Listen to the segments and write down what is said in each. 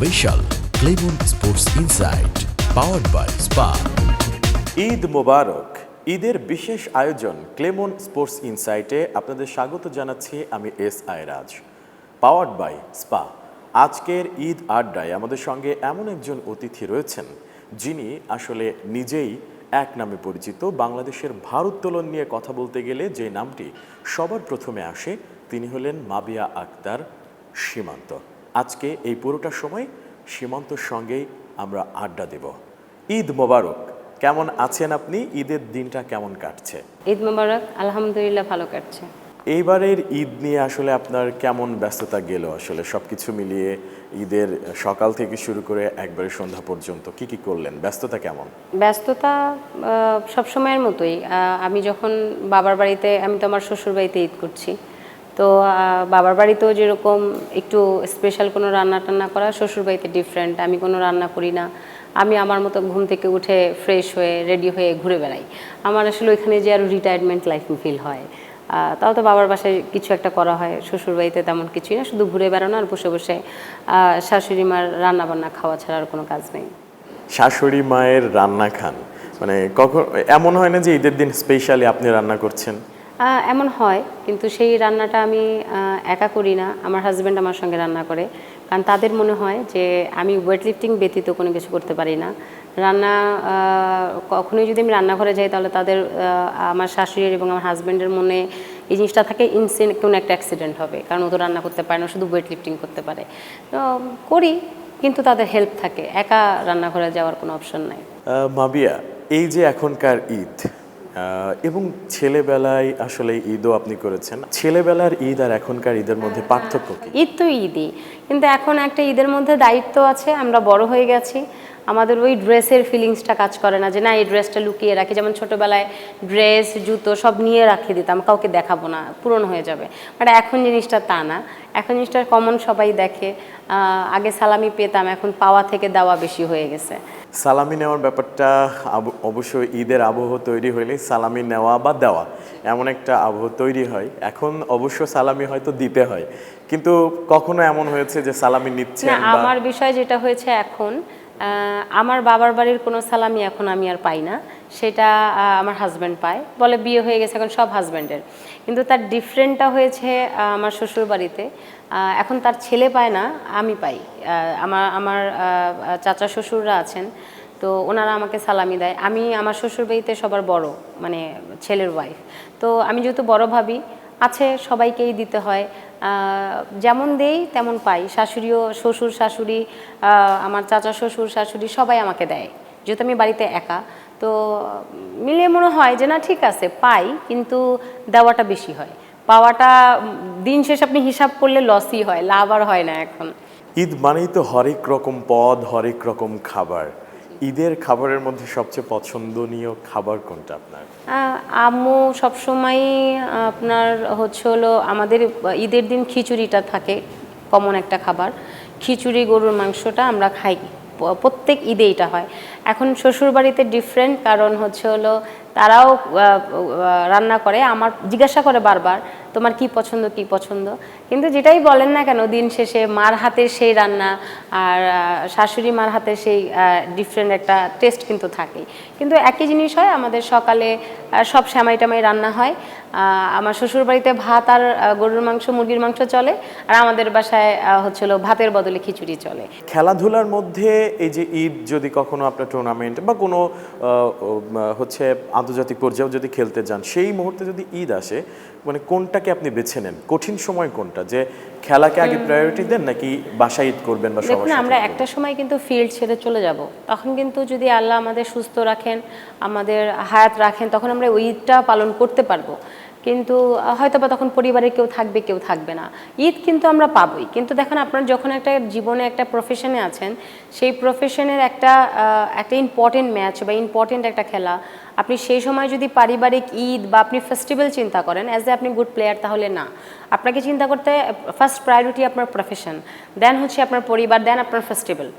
Special Clemon sports insight powered by Spa. Eid Mubarak. ঈদের বিশেষ আয়োজন ক্লেমন স্পোর্টস ইনসাইটে আপনাদের স্বাগত জানাচ্ছি আমি SI. Raj, powered by spa. আজকের ঈদ আড্ডায় আমাদের সঙ্গে এমন একজন অতিথি রয়েছেন যিনি আসলে নিজেই এক নামে পরিচিত। বাংলাদেশের ভারোত্তোলন নিয়ে কথা বলতে গেলে যে নামটি সবার প্রথমে আসে তিনি হলেন মাবিয়া আক্তার সীমান্ত। আজকে এই পুরোটা সময় সীমান্তর সঙ্গেই আমরা আড্ডা দেব। ঈদ মোবারক। কেমন আছেন আপনি? ঈদের দিনটা কেমন কাটছে? ঈদ মোবারক, আলহামদুলিল্লাহ ভালো কাটছে। এইবারের ঈদ নিয়ে আসলে আপনার কেমন ব্যস্ততা গেল? আসলে সবকিছু মিলিয়ে ঈদের সকাল থেকে শুরু করে একবারে সন্ধ্যা পর্যন্ত কি কি করলেন? ব্যস্ততা কেমন? ব্যস্ততা সবসময়ের মতোই। আমি যখন বাবার বাড়িতে, আমি তো আমার শ্বশুর বাড়িতে ঈদ করছি, তো বাবার বাড়িতেও যেরকম একটু স্পেশাল কোনো রান্না টান্না করা, শ্বশুর বাড়িতে ডিফারেন্ট। আমি কোনো রান্না করি না, আমি আমার মতো ঘুম থেকে উঠে ফ্রেশ হয়ে রেডি হয়ে ঘুরে বেড়াই। আমার আসলে ওইখানে যে আরও রিটায়ারমেন্ট লাইফ ফিল হয়। তাও তো বাবার বাসায় কিছু একটা করা হয়, শ্বশুরবাড়িতে তেমন কিছুই না, শুধু ঘুরে বেড়ানো আর বসে বসে শাশুড়ি মার রান্না বান্না খাওয়া ছাড়া আর কোনো কাজ নেই। শাশুড়ি মায়ের রান্না খান মানে কখন এমন হয় না যে ঈদের দিন স্পেশালি আপনি রান্না করছেন? এমন হয়, কিন্তু সেই রান্নাটা আমি একা করি না, আমার হাজব্যান্ড আমার সঙ্গে রান্না করে। কারণ তাদের মনে হয় যে আমি ওয়েট লিফটিং ব্যতীত কোনো কিছু করতে পারি না। রান্না কখনোই যদি আমি রান্নাঘরে যাই তাহলে তাদের আমার শাশুড়ির এবং আমার হাজব্যান্ডের মনে এই জিনিসটা থাকে ইনসেন্ট কোনো একটা অ্যাক্সিডেন্ট হবে, কারণ ও তো রান্না করতে পারে না, শুধু ওয়েট লিফটিং করতে পারে। তো করি, কিন্তু তাদের হেল্প থাকে, একা রান্নাঘরে যাওয়ার কোনো অপশন নাই। মাবিয়া, এই যে এখনকার ঈদ এবং ছেলেবেলায় আসলে ঈদও আপনি করেছেন, ছেলেবেলার ঈদ আর এখনকার ঈদের মধ্যে পার্থক্য কি? ঈদ তো ঈদই, কিন্তু এখন একটা ঈদের মধ্যে দায়িত্ব আছে, আমরা বড় হয়ে গেছি, আমাদের ওই ড্রেসের ফিলিংসটা কাজ করে না, যে না এই ড্রেসটা লুকিয়ে রাখি। যেমন ছোটোবেলায় ড্রেস জুতো সব নিয়ে রাখিয়ে দিতাম, কাউকে দেখাবো না, পুরনো হয়ে যাবে। বাট এখন জিনিসটা তা না, এখন জিনিসটা কমন, সবাই দেখে। আগে সালামি পেতাম, এখন পাওয়া থেকে দেওয়া বেশি হয়ে গেছে। সালামি নেওয়ার ব্যাপারটা অবশ্যই ঈদের আবহ তৈরি হইলে সালামি নেওয়া বা দেওয়া এমন একটা আবহ তৈরি হয়। এখন অবশ্য সালামি হয়তো দিতে হয়, কিন্তু কখনো এমন হয়েছে যে সালামি নিচ্ছেন? না, আমার বিষয় যেটা হয়েছে এখন, আমার বাবার বাড়ির কোনো সালামি এখন আমি আর পাই না, সেটা আমার হাজব্যান্ড পায়, বলে বিয়ে হয়ে গেছে এখন সব হাজব্যান্ডের। কিন্তু তার ডিফারেন্টটা হয়েছে আমার শ্বশুর বাড়িতে, এখন তার ছেলে পায় না, আমি পাই। আমার চাচা শ্বশুররা আছেন, তো ওনারা আমাকে সালামি দেয়। আমি আমার শ্বশুর বাড়িতে সবার বড়, মানে ছেলের ওয়াইফ, তো আমি যেহেতু বড় ভাবি আছে, সবাইকেই দিতে হয়, যেমন দেই তেমন পাই। শাশুড়িও, শ্বশুর শাশুড়ি, আমার চাচা শ্বশুর শাশুড়ি সবাই আমাকে দেয়, যেহেতু আমি বাড়িতে একা। তো মিলিয়ে মনে হয় যে না ঠিক আছে, পাই, কিন্তু দেওয়াটা বেশি হয়। পাওয়াটা দিন শেষ আপনি হিসাব করলে লসই হয়, লাভ আর হয় না এখন। ঈদ মানেই তো হরেক রকম পদ, হরেক রকম খাবার। ঈদের খাবারের মধ্যে সবচেয়ে পছন্দনীয় খাবার কোনটা আপনার? আম্মু সবসময় আপনার হলো আমাদের ঈদের দিন খিচুড়িটা থাকে, কমন একটা খাবার। খিচুড়ি, গরুর মাংসটা আমরা খাই, প্রত্যেক ঈদে এটা হয়। এখন শ্বশুরবাড়িতে ডিফারেন্ট, কারণ হলো তারাও রান্না করে, আমার জিজ্ঞাসা করে বারবার তোমার কি পছন্দ কি পছন্দ, কিন্তু যেটাই বলেন না কেন দিন শেষে মার হাতের সেই রান্না আর শাশুড়ি মার হাতের সেই ডিফারেন্ট একটা টেস্ট কিন্তু থাকেই। কিন্তু একই জিনিস হয়, আমাদের সকালে সব সেমাই টামাই রান্না হয়। আমার শ্বশুরবাড়িতে ভাত আর গরুর মাংস, মুরগির মাংস চলে, আর আমাদের বাসায় হলো ভাতের বদলে খিচুড়ি চলে। খেলাধুলার মধ্যে এই যে ঈদ যদি কখনো আপনার টুর্নামেন্ট বা কোনো আন্তর্জাতিক পর্যায়েও যদি খেলতে যান, সেই মুহূর্তে যদি ঈদ আসে, মানে কোনটাকে আপনি বেছে নেন? কঠিন সময় কোনটা, যে খেলাকে আগে প্রায়োরিটি দেন নাকি বাসায় ঈদ করবেন বা সবার দেখুন, সাথে? আমরা একটা সময় কিন্তু ফিল্ড ছেড়ে চলে যাব, তখন কিন্তু যদি আল্লাহ আমাদের সুস্থ রাখেন, আমাদের হায়াত রাখেন, তখন আমরা ওই ঈদটা পালন করতে পারবো। কিন্তু হয়তো বা তখন পরিবারের কেউ থাকবে, কেউ থাকবে না, ঈদ কিন্তু আমরা পাবোই। কিন্তু দেখুন, আপনার যখন একটা জীবনে একটা প্রফেশনে আছেন, সেই প্রফেশনের একটা ইম্পর্টেন্ট ম্যাচ বা ইম্পর্টেন্ট একটা খেলা, আপনি সেই সময় যদি পারিবারিক ঈদ বা আপনি ফেস্টিভ্যাল চিন্তা করেন অ্যাজ এ আপনি গুড প্লেয়ার, তাহলে না, আপনাকে চিন্তা করতে ফার্স্ট প্রায়োরিটি আপনার প্রফেশন, দেন হচ্ছে আপনার পরিবার, দেন আপনার ফেস্টিভ্যাল।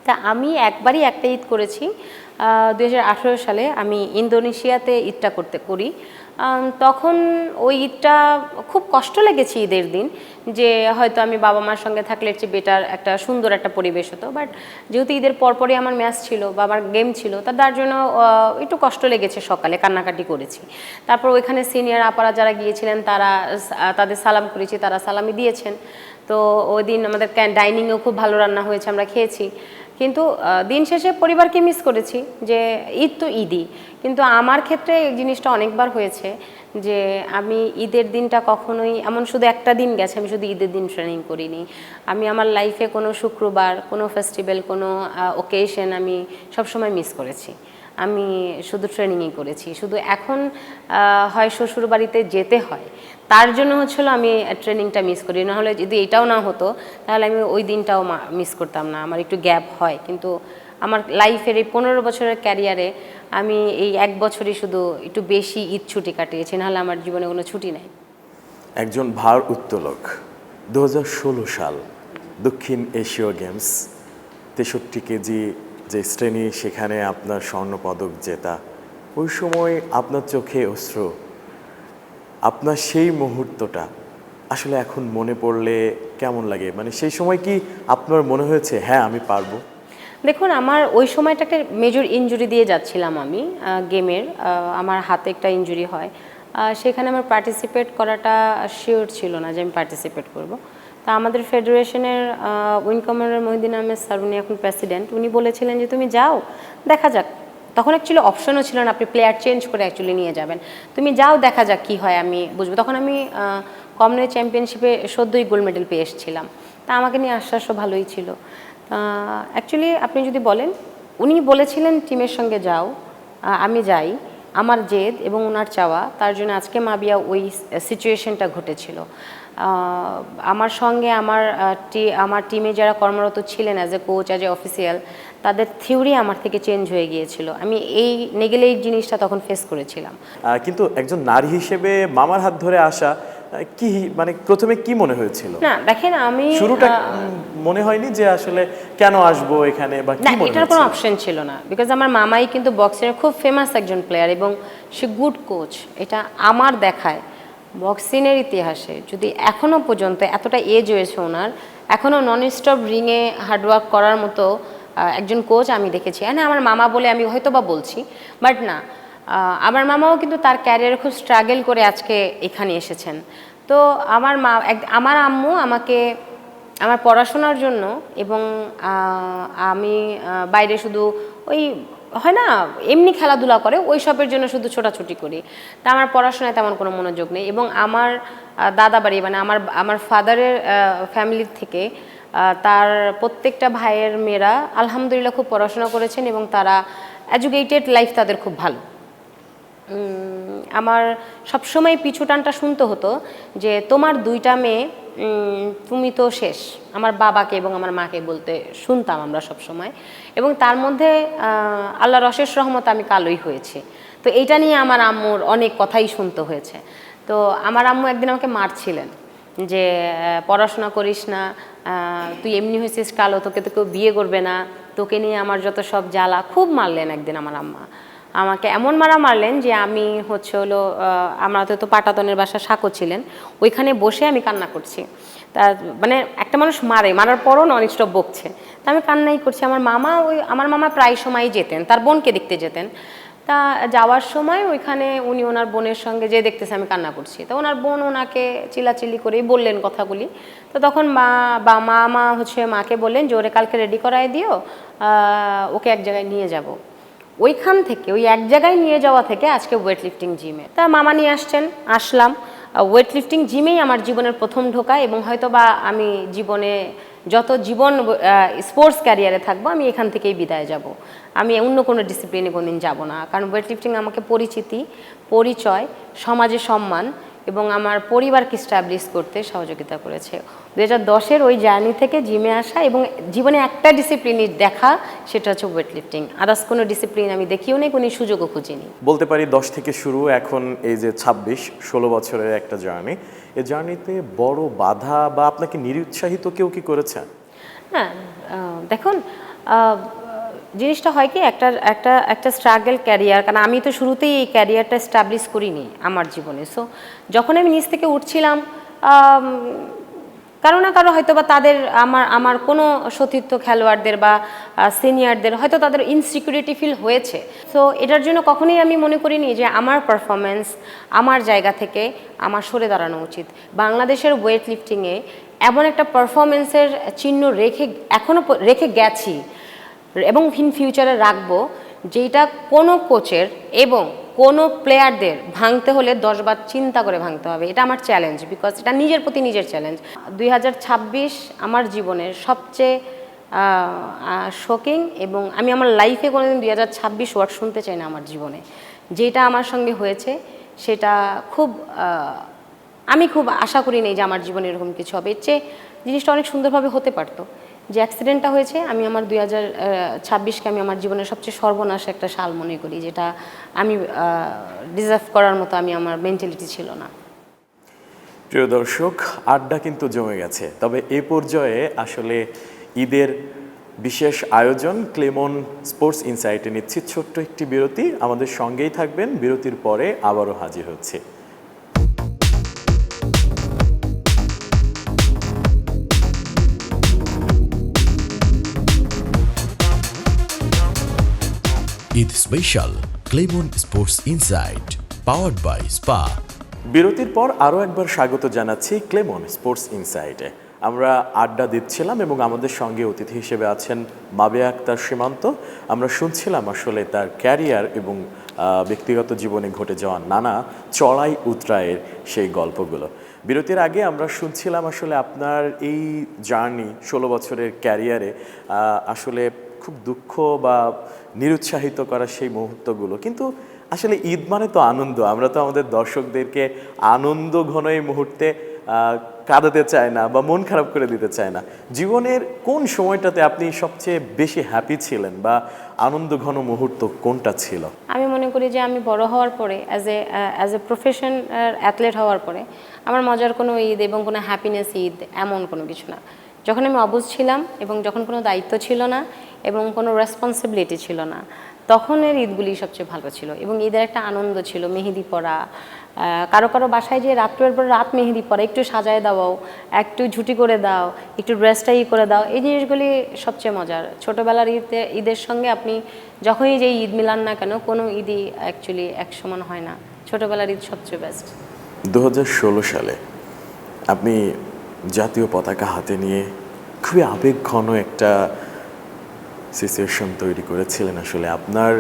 তা আমি একবারই একটা ঈদ করেছি 2018 সালে আমি ইন্দোনেশিয়াতে ঈদটা করি। তখন ওই ঈদটা খুব কষ্ট লেগেছে ঈদের দিন, যে হয়তো আমি বাবা মার সঙ্গে থাকলে এর চেয়ে বেটার একটা সুন্দর একটা পরিবেশ হতো, বাট যেহেতু ঈদের পরপরই আমার ম্যাচ ছিল বা আমার গেম ছিল, তার জন্য একটু কষ্ট লেগেছে, সকালে কান্নাকাটি করেছি। তারপর ওইখানে সিনিয়র আপারা যারা গিয়েছিলেন তারা তাদের সালাম করেছি, তারা সালামি দিয়েছেন। তো ওই দিন আমাদের ডাইনিংয়েও খুব ভালো রান্না হয়েছে, আমরা খেয়েছি। কিন্তু দিন শেষে পরিবারকে মিস করেছি, যে ঈদ তো ঈদই। কিন্তু আমার ক্ষেত্রে এই জিনিসটা অনেকবার হয়েছে যে আমি ঈদের দিনটা কখনোই এমন শুধু একটা দিন গেছে আমি শুধু ঈদের দিন ট্রেনিং করিনি। আমি আমার লাইফে কোনো শুক্রবার, কোনো ফেস্টিভ্যাল, কোনো ওকেশন আমি সবসময় মিস করেছি। আমি শুধু ট্রেনিংই করেছি। শুধু এখন হয় শ্বশুর বাড়িতে যেতে হয়, তার জন্য হচ্ছিল আমি ট্রেনিংটা মিস করি। নাহলে যদি এটাও না হতো তাহলে আমি ওই দিনটাও মিস করতাম না। আমার একটু গ্যাপ হয়, কিন্তু আমার লাইফের এই 15 বছরের ক্যারিয়ারে আমি এই 1 বছরই শুধু একটু বেশি ঈদ ছুটি কাটিয়েছি, নাহলে আমার জীবনে কোনো ছুটি নেই। একজন ভার উত্তোলক, 2016 সাল দক্ষিণ এশীয় গেমস, 63 কেজি যে শ্রেণী, সেখানে আপনার স্বর্ণপদক জেতা। ওই সময় আপনার চোখে অশ্রু, আপনার সেই মুহূর্তটা আসলে এখন মনে পড়লে কেমন লাগে? মানে সেই সময় কি আপনার মনে হয়েছে হ্যাঁ আমি পারবো? দেখুন, আমার ওই সময়টা একটা মেজর ইনজুরি দিয়ে যাচ্ছিলাম আমি গেমের। আমার হাতে একটা ইনজুরি হয়, সেখানে আমার পার্টিসিপেট করাটা শিওর ছিল না যে আমি পার্টিসিপেট করব। তা আমাদের ফেডারেশনের wing commander Mohiuddin Ahmed sir, উনি এখন প্রেসিডেন্ট, উনি বলেছিলেন যে তুমি যাও, দেখা যাক। তখন অ্যাকচুয়ালি অপশনও ছিল না, আপনি প্লেয়ার চেঞ্জ করে অ্যাকচুয়ালি নিয়ে যাবেন, তুমি যাও, দেখা যাক কী হয়, আমি বুঝবো। তখন আমি কমনওয়েলথ চ্যাম্পিয়নশিপে সদ্যই গোল্ড মেডেল পেয়ে এসেছিলাম। তা আমাকে নিয়ে আশ্বাসও ভালোই ছিল। অ্যাকচুয়ালি আপনি যদি বলেন, উনি বলেছিলেন টিমের সঙ্গে যাও, আমি যাই, আমার জেদ এবং ওনার চাওয়া, তার জন্য আজকে মাবিয়া ওই সিচুয়েশনটা ঘটেছিল। আমার সঙ্গে আমার টিমে যারা কর্মরত ছিলেন as a coach, as a official, তাদের থিওরি আমার থেকে চেঞ্জ হয়ে গিয়েছিল। আমি এই নেগেটিভ জিনিসটা তখন ফেস করেছিলাম। কিন্তু একজন নারী হিসেবে মামার হাত ধরে আসা কি, মানে প্রথমে কি মনে হয়েছিল? না দেখেন, আমি শুরুটা মনে হয়নি যে আসলে কেন আসবো এখানে বা কি মনে এটার কোনো অপশন ছিল না, বিকজ আমার মামাই কিন্তু বক্সিংয়ের খুব ফেমাস একজন প্লেয়ার এবং সে গুড কোচ। এটা আমার দেখায় বক্সিংয়ের ইতিহাসে যদি এখনও পর্যন্ত এতটা এজ হয়েছে ওনার, এখনও নন স্টপ রিংয়ে হার্ডওয়ার্ক করার মতো একজন কোচ আমি দেখেছি। হ্যাঁ, আমার মামা বলে আমি হয়তো বা বলছি, বাট না, আমার মামাও কিন্তু তার ক্যারিয়ারে খুব স্ট্রাগল করে আজকে এখানে এসেছেন। তো আমার আম্মু আমাকে আমার পড়াশোনার জন্য এবং আমি বাইরে শুধু ওই হয় না এমনি খেলাধুলা করে ওই সবের জন্য শুধু ছোটাছুটি করি, তা আমার পড়াশোনায় তেমন কোনো মনোযোগ নেই। এবং আমার দাদা বাড়ি মানে আমার ফাদারের ফ্যামিলির থেকে তার প্রত্যেকটা ভাইয়ের মেয়েরা আলহামদুলিল্লাহ খুব পড়াশোনা করেছেন এবং তারা এডুকেটেড, লাইফ তাদের খুব ভালো। আমার সবসময় পিছু টানটা শুনতে হতো যে তোমার 2টা মেয়ে, তুমি তো শেষ। আমার বাবাকে এবং আমার মাকে বলতে শুনতাম আমরা সবসময়, এবং তার মধ্যে আল্লাহর অশেষ রহমত আমি কালোই হয়েছি। তো এইটা নিয়ে আমার আম্মুর অনেক কথাই শুনতে হয়েছে। তো আমার আম্মু একদিন আমাকে মারছিলেন যে পড়াশোনা করিস না, তুই এমনি হয়েছিস কালো, তোকে তো কেউ বিয়ে করবে না, তোকে নিয়ে আমার যত সব জ্বালা, খুব মারলেন একদিন আমার আম্মা আমাকে। এমন মারলেন যে আমি হলো আমরা তো পাটাতনের বাসা সাঁকো ছিলেন, ওইখানে বসে আমি কান্না করছি। তা মানে একটা মানুষ মারার পরও নন স্টপ বকছে, তা আমি কান্নাই করছি। আমার মামা প্রায় সময়ই যেতেন, তার বোনকে দেখতে যেতেন। তা যাওয়ার সময় ওইখানে উনি ওনার বোনের সঙ্গে যে দেখতেছে আমি কান্না করছি, তো ওনার বোন ওনাকে চিল্লাচিল্লি করেই বললেন কথাগুলি। তো তখন মামা মাকে বললেন যে ওরে কালকে রেডি করায় দিও, ওকে এক জায়গায় নিয়ে যাব। ওইখান থেকে ওই এক জায়গায় নিয়ে যাওয়া থেকে আজকে ওয়েট লিফটিং জিমে, তা মামা নিয়ে আসলাম। ওয়েট লিফটিং জিমেই আমার জীবনের প্রথম ঢোকা, এবং হয়তো বা আমি জীবনে যত স্পোর্টস ক্যারিয়ারে থাকবো আমি এখান থেকেই বিদায় যাব। আমি অন্য কোনো ডিসিপ্লিনে কোনোদিন যাব না, কারণ ওয়েট লিফটিং আমাকে পরিচিতি, পরিচয়, সমাজে সম্মান এবং আমার পরিবারকে স্ট্যাবলিশ করতে সহযোগিতা করেছে। 2010-এর ওই জার্নি থেকে জিমে আসা এবং জীবনে একটা ডিসিপ্লিনের দেখা, সেটা হচ্ছে ওয়েট লিফটিং। আদার্স কোনো ডিসিপ্লিন আমি দেখিও নেই, কোনো সুযোগও খুঁজিনি। বলতে পারি 10 থেকে শুরু, এখন এই যে 26-16 বছরের একটা জার্নি, এই জার্নিতে বড় বাধা বা আপনাকে নিরুৎসাহিত কেউ কি করেছে? হ্যাঁ, দেখুন জিনিসটা হয় কি একটা একটা একটা স্ট্রাগল ক্যারিয়ার, কারণ আমি তো শুরুতেই এই ক্যারিয়ারটা এস্টাবলিশ করিনি আমার জীবনে। সো যখন আমি নিচ থেকে উঠছিলাম, কারো না কারো হয়তো বা তাদের আমার কোনো সতীর্থ খেলোয়াড়দের বা সিনিয়রদের হয়তো তাদের ইনসিকিউরিটি ফিল হয়েছে। সো এটার জন্য কখনোই আমি মনে করিনি যে আমার পারফরমেন্স আমার জায়গা থেকে আমার সরে দাঁড়ানো উচিত। বাংলাদেশের ওয়েট লিফটিংয়ে এমন একটা পারফরমেন্সের চিহ্ন রেখে গেছি এবং ইন ফিউচারে রাখবো, যেটা কোনো কোচের এবং কোনো প্লেয়ারদের ভাঙতে হলে 10 বার চিন্তা করে ভাঙতে হবে। এটা আমার চ্যালেঞ্জ, বিকজ এটা নিজের প্রতি নিজের চ্যালেঞ্জ। 2026 আমার জীবনের সবচেয়ে শকিং, এবং আমি আমার লাইফে কোনোদিন 2026 ওয়ার্ড শুনতে চাই না আমার জীবনে। যেটা আমার সঙ্গে হয়েছে সেটা আমি খুব আশা করি নেই যে আমার জীবনে এরকম কিছু হবে। এর চেয়ে জিনিসটা অনেক সুন্দরভাবে হতে পারতো। যে অ্যাক্সিডেন্টটা হয়েছে, আমি আমার 2026কে আমি আমার জীবনের সবচেয়ে সর্বনাশ একটা সাল মনে করি, যেটা আমি ডিজার্ভ করার মতো আমার মেন্টালিটি ছিল না। প্রিয় দর্শক, আড্ডা কিন্তু জমে গেছে, তবে এ পর্যায়ে আসলে ঈদের বিশেষ আয়োজন ক্লেমন স্পোর্টস ইনসাইটে নিচ্ছি ছোট্ট একটি বিরতি। আমাদের সঙ্গেই থাকবেন, বিরতির পরে আবারও হাজির হচ্ছে। Eid special Clemon sports insight powered by Spa. বিরতির পর আরও একবার স্বাগত জানাচ্ছি ক্লেমন স্পোর্টস ইনসাইটে। আমরা আড্ডা দিচ্ছিলাম এবং আমাদের সঙ্গে অতিথি হিসেবে আছেন মাবিয়া আক্তার সীমান্ত। আমরা শুনছিলাম আসলে তার ক্যারিয়ার এবং ব্যক্তিগত জীবনে ঘটে যাওয়া নানা চড়াই উতরায়ের সেই গল্পগুলো। বিরতির আগে আমরা শুনছিলাম আসলে আপনার এই জার্নি 16 বছরের ক্যারিয়ারে আসলে খুব দুঃখ বা নিরুৎসাহিত করা সেই মুহূর্তগুলো। কিন্তু আসলে ঈদ মানে তো আনন্দ, আমরা তো আমাদের দর্শকদেরকে আনন্দ ঘন এই মুহূর্তে কাঁদাতে চায় না বা মন খারাপ করে দিতে চায় না। জীবনের কোন সময়টাতে আপনি সবচেয়ে বেশি হ্যাপি ছিলেন বা আনন্দ ঘন মুহূর্ত কোনটা ছিল? আমি মনে করি যে আমি বড় হওয়ার পরে অ্যাজ এ প্রফেশন অ্যাথলেট হওয়ার পরে আমার মজার কোনো ঈদ এবং কোনো হ্যাপিনেস ঈদ এমন কোনো কিছু না। যখন আমি অবুঝ ছিলাম এবং যখন কোনো দায়িত্ব ছিল না এবং কোনো রেসপন্সিবিলিটি ছিল না, তখনের ঈদগুলি সবচেয়ে ভালো ছিল। এবং ঈদের একটা আনন্দ ছিল, মেহেদি পরা, কারো কারো বাসায় যে রাত্রের পর রাত মেহেদি পরা, একটু সাজায় দাও, একটু ঝুটি করে দাও, একটু ড্রেসটা করে দাও, এই জিনিসগুলি সবচেয়ে মজার। ছোটোবেলার ঈদের সঙ্গে আপনি যখনই যে ঈদ মিলান না কেন, কোনো ঈদই অ্যাকচুয়ালি এক সমান হয় না। ছোটোবেলার ঈদ সবচেয়ে বেস্ট। 2016 সালে আপনি জাতীয় পতাকা হাতে নিয়ে খুবই আবেগঘন একটা সিচুয়েশন তৈরি করেছিলেন। আসলে আপনার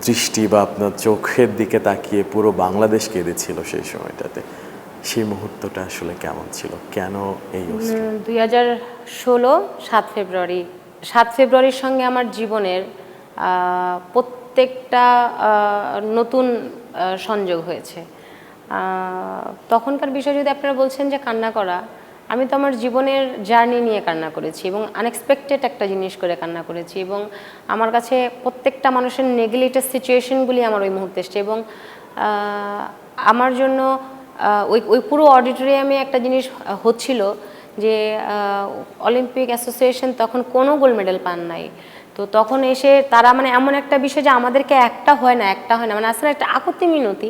দৃষ্টি বা আপনার চোখের দিকে তাকিয়ে পুরো বাংলাদেশ কেঁদেছিল সেই সময়টাতে। সেই মুহূর্তটা আসলে কেমন ছিল? কেন এই অশ্রু? 2016 7 ফেব্রুয়ারির সঙ্গে আমার জীবনের প্রত্যেকটা নতুন সংযোগ হয়েছে। তখনকার বিষয় যদি আপনারা বলছেন যে কান্না করা, আমি তো আমার জীবনের জার্নি নিয়ে কান্না করেছি এবং আনএক্সপেক্টেড একটা জিনিস করে কান্না করেছি, এবং আমার কাছে প্রত্যেকটা মানুষের নেগলেক্টেড সিচুয়েশনগুলি আমার ওই মুহূর্তে এসছে। এবং আমার জন্য ওই পুরো অডিটোরিয়ামে একটা জিনিস হচ্ছিল যে অলিম্পিক অ্যাসোসিয়েশন তখন কোনো গোল্ড মেডেল পান নাই। তো তখন এসে তারা এমন একটা বিষয় যে আমাদেরকে একটা হয় না আসলে একটা আকতি মিনতি,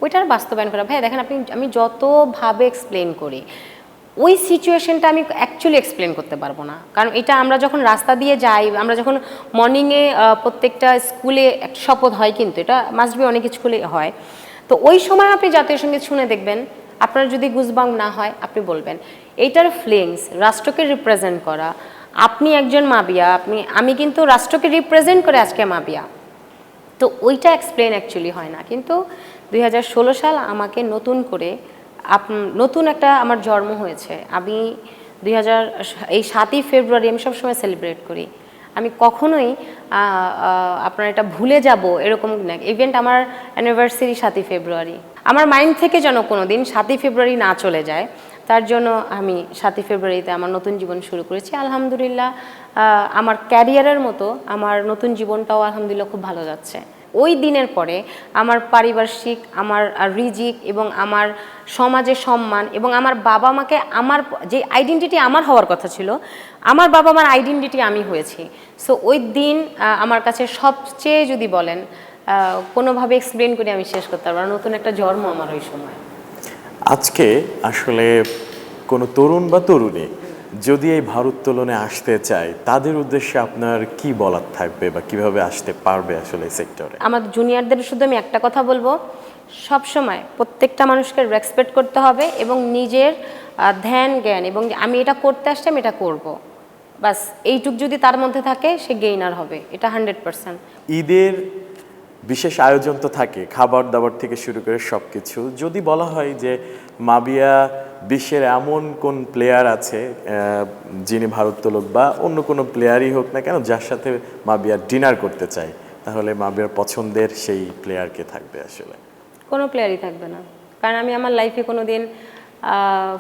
ওইটার বাস্তবায়ন করা। ভাই দেখেন, আমি যতভাবে এক্সপ্লেন করি ওই সিচুয়েশনটা আমি অ্যাকচুয়ালি এক্সপ্লেন করতে পারবো না। কারণ এটা আমরা যখন রাস্তা দিয়ে যাই, আমরা যখন মর্নিংয়ে প্রত্যেকটা স্কুলে একটা শপথ হয়, কিন্তু এটা মাস্ট বি অনেক স্কুলে হয়। তো ওই সময় আপনি জাতীয় সঙ্গীত শুনে দেখবেন, আপনার যদি গুজবাম্প না হয় আপনি বলবেন এইটার ফিলিংস, রাষ্ট্রকে রিপ্রেজেন্ট করা। আপনি একজন মাবিয়া, আমি কিন্তু রাষ্ট্রকে রিপ্রেজেন্ট করে আজকে মাবিয়া। তো ওইটা এক্সপ্লেন অ্যাকচুয়ালি হয় না। কিন্তু 2016 সাল আমাকে নতুন একটা আমার জন্ম হয়েছে। আমি 7ই ফেব্রুয়ারি আমি সবসময় সেলিব্রেট করি। আমি কখনোই আপনার এটা ভুলে যাব এরকম না। ইভেন্ট আমার অ্যানিভার্সারি 7ই ফেব্রুয়ারি, আমার মাইন্ড থেকে যেন কোনো দিন 7ই ফেব্রুয়ারি না চলে যায়, তার জন্য আমি 7ই ফেব্রুয়ারিতে আমার নতুন জীবন শুরু করেছি। আলহামদুলিল্লাহ, আমার ক্যারিয়ারের মতো আমার নতুন জীবনটাও আলহামদুলিল্লাহ খুব ভালো যাচ্ছে। ওই দিনের পরে আমার পারিপার্শ্বিক, আমার রিজিক এবং আমার সমাজে সম্মান এবং আমার বাবা মাকে আমার যে আইডেন্টিটি আমার হওয়ার কথা ছিল, আমার বাবা মার আইডেন্টিটি আমি হয়েছি। সো ওই দিন আমার কাছে সবচেয়ে যদি বলেন কোনোভাবে এক্সপ্লেন করে আমি শেষ করতে পারবো না, নতুন একটা জন্ম আমার ওই সময়। আজকে আসলে কোনো তরুণ বা তরুণী যদি এই ভারোত্তোলনে আসতে চায়, তাদের উদ্দেশ্যে আপনার কি বলার থাকবে বা কিভাবে আসতে পারবে আসলে এই সেক্টরে? আমার জুনিয়রদের শুধু আমি একটা কথা বলবো, সব সময় প্রত্যেকটা মানুষকে রেসপেক্ট করতে হবে এবং নিজের ধ্যান জ্ঞান এবং আমি এটা করতে আসছি আমি এটা করব, বাস এইটুক যদি তার মধ্যে থাকে সে গেইনার হবে, এটা 100%। ঈদের বিশেষ আয়োজন তো থাকে, খাবার দাবার থেকে শুরু করে সব কিছু। যদি বলা হয় যে মাবিয়া বিশ্বের এমন কোন প্লেয়ার আছে যিনি ভারোত্তোলক বা অন্য কোনো প্লেয়ারই হোক না কেন যার সাথে মাবিয়া ডিনার করতে চায়, তাহলে মাবিয়ার পছন্দের সেই প্লেয়ার কে থাকবে আসলে? কোনো প্লেয়ারই থাকবে না, কারণ আমি আমার লাইফে কোনো দিন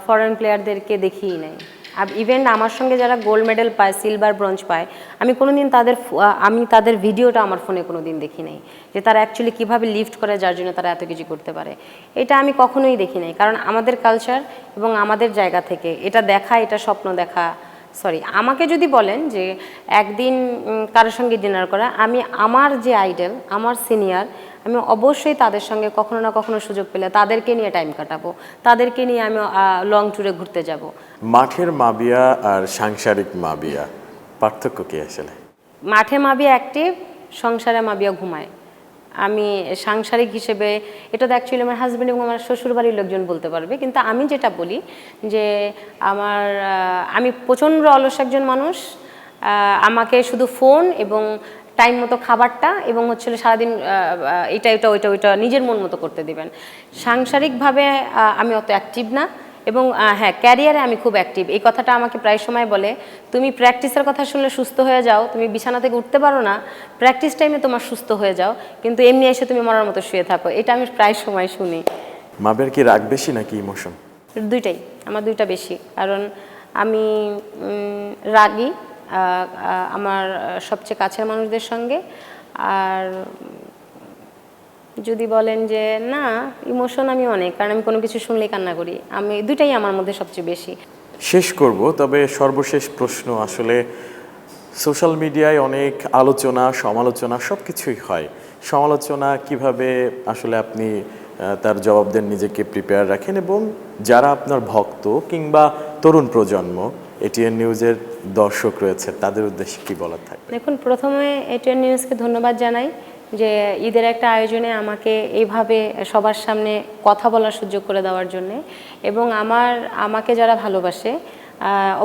ফরেন প্লেয়ারদেরকে দেখিই নাই। ইভেন আমার সঙ্গে যারা গোল্ড মেডেল পায়, সিলভার, ব্রোঞ্জ পায়, আমি কোনো দিন আমি তাদের ভিডিওটা আমার ফোনে কোনো দিন দেখি নাই যে তারা অ্যাকচুয়ালি কীভাবে লিফট করে যার জন্য তারা এত কিছু করতে পারে। এটা আমি কখনোই দেখি নাই, কারণ আমাদের কালচার এবং আমাদের জায়গা থেকে এটা দেখা, এটা স্বপ্ন দেখা, আমাকে যদি বলেন যে একদিন কারোর সঙ্গে ডিনার করা, আমি আমার যে আইডল, আমার সিনিয়র, আমি অবশ্যই তাদের সঙ্গে কখনো না কখনো সুযোগ পেলে তাদেরকে নিয়ে টাইম কাটাবো, তাদেরকে নিয়ে আমি লং ট্যুরে ঘুরতে যাব। মাঠের মাবিয়া আর সাংসারিক মাবিয়া পার্থক্য কি আসলে? মাঠে মাবিয়া অ্যাক্টিভ, সংসারে মাবিয়া ঘুমায়। আমি সাংসারিক হিসেবে এটা তো অ্যাকচুয়ালি আমার হাজব্যান্ড এবং আমার শ্বশুরবাড়ির লোকজন বলতে পারবে, কিন্তু আমি যেটা বলি যে আমি প্রচণ্ড অলস একজন মানুষ। আমাকে শুধু ফোন এবং টাইম মতো খাবারটা এবং হচ্ছিল সারাদিন ওইটা নিজের মন মতো করতে দিবেন। সাংসারিকভাবে আমি অত অ্যাক্টিভ না এবং হ্যাঁ, ক্যারিয়ারে আমি খুব অ্যাক্টিভ। এই কথাটা আমাকে প্রায় সময় বলে, তুমি প্র্যাকটিসের কথা শুনলে সুস্থ হয়ে যাও, তুমি বিছানা থেকে উঠতে পারো না, প্র্যাকটিস টাইমে তোমার সুস্থ হয়ে যাও, কিন্তু এমনি এসে তুমি মরার মতো শুয়ে থাকো। এটা আমি প্রায় সময় শুনি। মাবিয়ার কি রাগ বেশি নাকি ইমোশন? দুইটাই, আমার দুইটা বেশি। কারণ আমি রাগী আমার সবচেয়ে কাছের মানুষদের সঙ্গে, আর যদি বলেন যে না ইমোশন আমি অনেক, কারণ আমি কোনো কিছু শুনলেই কান্না করি। আমি দুইটাই আমার মধ্যে সবচেয়ে বেশি। শেষ করব, তবে সর্বশেষ প্রশ্ন, আসলে সোশ্যাল মিডিয়ায় অনেক আলোচনা সমালোচনা সব কিছুই হয়। সমালোচনা কিভাবে আসলে আপনি তার জবাব দেন, নিজেকে প্রিপেয়ার রাখেন, এবং যারা আপনার ভক্ত কিংবা তরুণ প্রজন্ম এটিএন নিউজের দর্শক রয়েছে তাদের উদ্দেশ্যে কি বলার থাকবে? দেখুন, প্রথমে এটিএন নিউজকে ধন্যবাদ জানাই যে ঈদের একটা আয়োজনে আমাকে এইভাবে সবার সামনে কথা বলার সুযোগ করে দেওয়ার জন্যে, এবং আমাকে যারা ভালোবাসে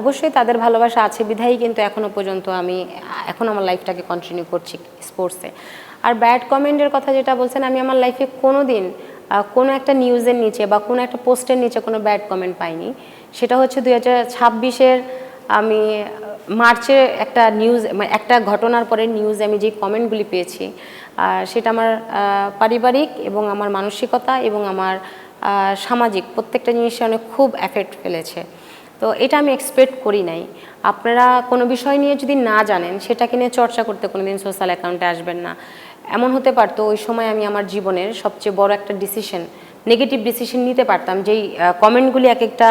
অবশ্যই তাদের ভালোবাসা আছে বিধায়ী কিন্তু এখনও পর্যন্ত আমি আমার লাইফটাকে কন্টিনিউ করছি স্পোর্টসে। আর ব্যাড কমেন্টের কথা যেটা বলছেন, আমি আমার লাইফে কোনো দিন কোনো একটা নিউজের নিচে বা কোনো একটা পোস্টের নিচে কোনো ব্যাড কমেন্ট পাইনি। সেটা হচ্ছে 2026-এর আমি মার্চে একটা একটা ঘটনার পরে নিউজে আমি যে কমেন্টগুলি পেয়েছি, সেটা আমার পারিবারিক এবং আমার মানসিকতা এবং আমার সামাজিক প্রত্যেকটা জিনিসে অনেক খুব এফেক্ট ফেলেছে। তো এটা আমি এক্সপেক্ট করি নাই। আপনারা কোনো বিষয় নিয়ে যদি না জানেন, সেটাকে নিয়ে চর্চা করতে কোনোদিন সোশ্যাল অ্যাকাউন্টে আসবেন না। এমন হতে পারতো ওই সময় আমি আমার জীবনের সবচেয়ে বড় একটা নেগেটিভ ডিসিশন নিতে পারতাম, যেই কমেন্টগুলি এক একটা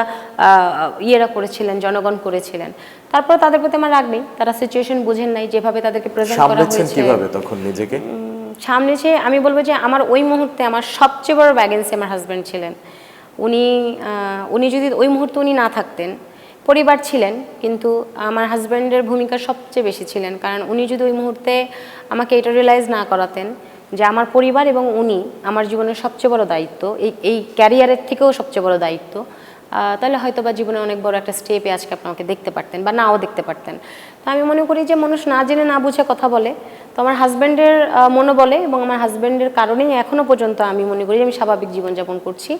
ইয়েরা করেছিলেন, জনগণ করেছিলেন। তারপর তাদের প্রতি আমার রাগ নেই, তারা সিচুয়েশন বুঝেন নাই, যেভাবে তাদেরকে প্রেজেন্ট করা হয়েছে। কিভাবে তখন নিজেকে সামনেছে? আমি বলবো যে আমার ওই মুহূর্তে আমার সবচেয়ে বড় ভ্যাকেন্সি আমার হাজব্যান্ড ছিলেন। উনি যদি ওই মুহূর্তে উনি না থাকতেন, পরিবার ছিলেন কিন্তু আমার হাজব্যান্ডের ভূমিকা সবচেয়ে বেশি ছিলেন, কারণ উনি যদি ওই মুহূর্তে আমাকে এটা রিয়েলাইজ না করাতেন যে আমার পরিবার এবং উনি আমার জীবনের সবচেয়ে বড় দায়িত্ব, এই ক্যারিয়ারের থেকেও সবচেয়ে বড় দায়িত্ব, তাহলে হয়তো বা জীবনে অনেক বড় একটা স্টেপে আজকে আপনাকে দেখতে পারতেন বা নাও দেখতে পারতেন। তো আমি মনে করি যে মানুষ না জেনে না বুঝে কথা বলে। তো আমার হাজব্যান্ডের মনোবলে এবং আমার হাজব্যান্ডের কারণেই এখনও পর্যন্ত আমি মনে করি যে আমি স্বাভাবিক জীবনযাপন করছি।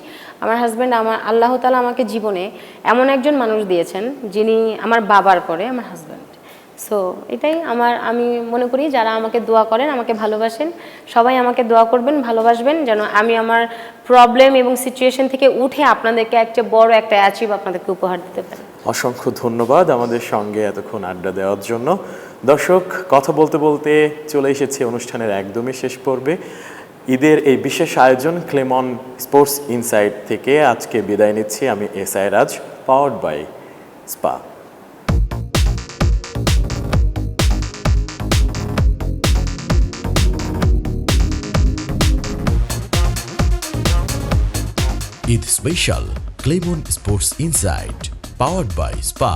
আমার হাজব্যান্ড, আল্লাহ তাআলা আমাকে জীবনে এমন একজন মানুষ দিয়েছেন যিনি আমার বাবার পরে আমার হাজব্যান্ড। সো এটাই আমি মনে করি যারা আমাকে দোয়া করেন, আমাকে ভালোবাসেন, সবাই আমাকে দোয়া করবেন, ভালোবাসবেন, যেন আমি আমার প্রবলেম এবং সিচুয়েশন থেকে উঠে আপনাদেরকে একটা বড় একটা অ্যাচিভ আপনাদেরকে উপহার দিতে পারি। অসংখ্য ধন্যবাদ আমাদের সঙ্গে এতক্ষণ আড্ডা দেওয়ার জন্য। দর্শক, কথা বলতে বলতে চলে এসেছে অনুষ্ঠানের একদমই শেষ পর্বে। ঈদের এই বিশেষ আয়োজন ক্লেমন স্পোর্টস ইনসাইট থেকে আজকে বিদায় নিচ্ছি আমি SI Raj, powered by Spa. Eid special Clemon sports insight powered by spa.